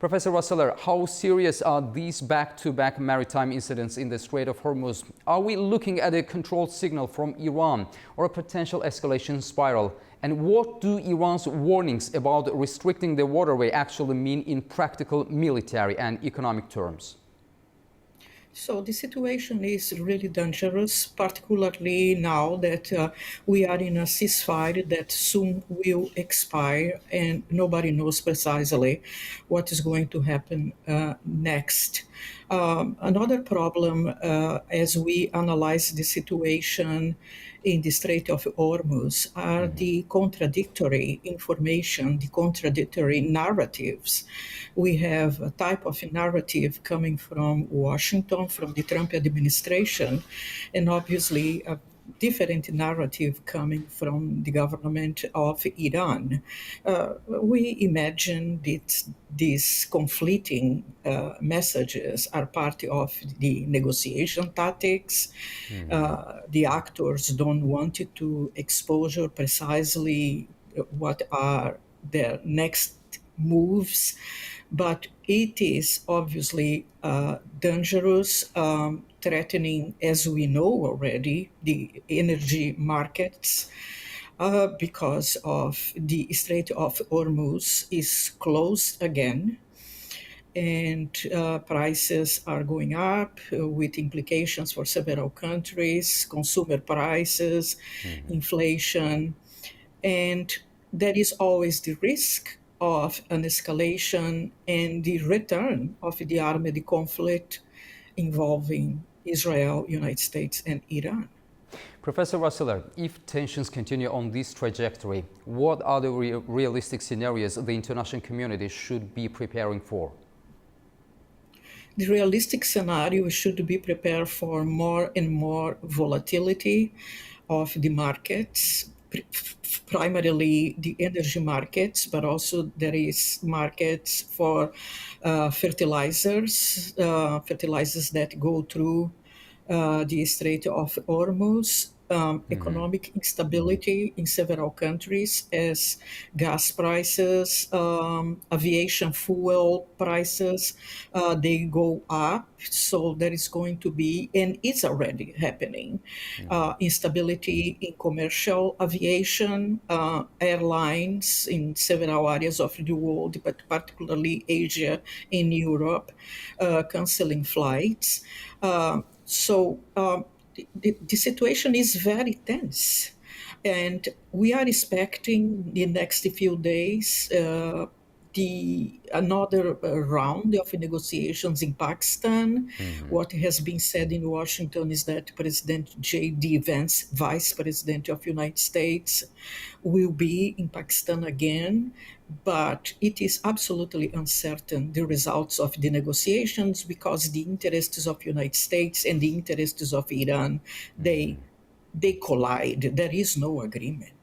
Professor Wasseler, how serious are these back-to-back maritime incidents in the Strait of Hormuz? Are we looking at a controlled signal from Iran or a potential escalation spiral? And what do Iran's warnings about restricting the waterway actually mean in practical military and economic terms? So the situation is really dangerous, particularly now that we are in a ceasefire that soon will expire and nobody knows precisely what is going to happen next. Another problem as we analyze the situation in the Strait of Hormuz are the contradictory information, the contradictory narratives. We have a type of narrative coming from Washington, from the Trump administration, and obviously a different narrative coming from the government of Iran. We imagine that these conflicting messages are part of the negotiation tactics. The actors don't want to expose precisely what are their next moves, but it is obviously dangerous, threatening, as we know already, the energy markets. Because of the Strait of Hormuz is closed again, and prices are going up with implications for several countries, consumer prices, inflation, and there is always the risk of an escalation and the return of the armed conflict involving Israel, United States, and Iran. Professor Wasseler, if tensions continue on this trajectory, what are the realistic scenarios the international community should be preparing for? The realistic scenario should be prepared for more and more volatility of the markets, primarily the energy markets, but also there is markets for fertilizers that go through the Strait of Hormuz, economic instability in several countries as gas prices, aviation fuel prices, they go up. So there is going to be, and it's already happening, instability in commercial aviation, airlines in several areas of the world, but particularly Asia and Europe, canceling flights. The situation is very tense, and we are expecting the next few days another round of negotiations in Pakistan. What has been said in Washington is that President J.D. Vance, Vice President of the United States, will be in Pakistan again, but it is absolutely uncertain the results of the negotiations because the interests of the United States and the interests of Iran, they collide. There is no agreement.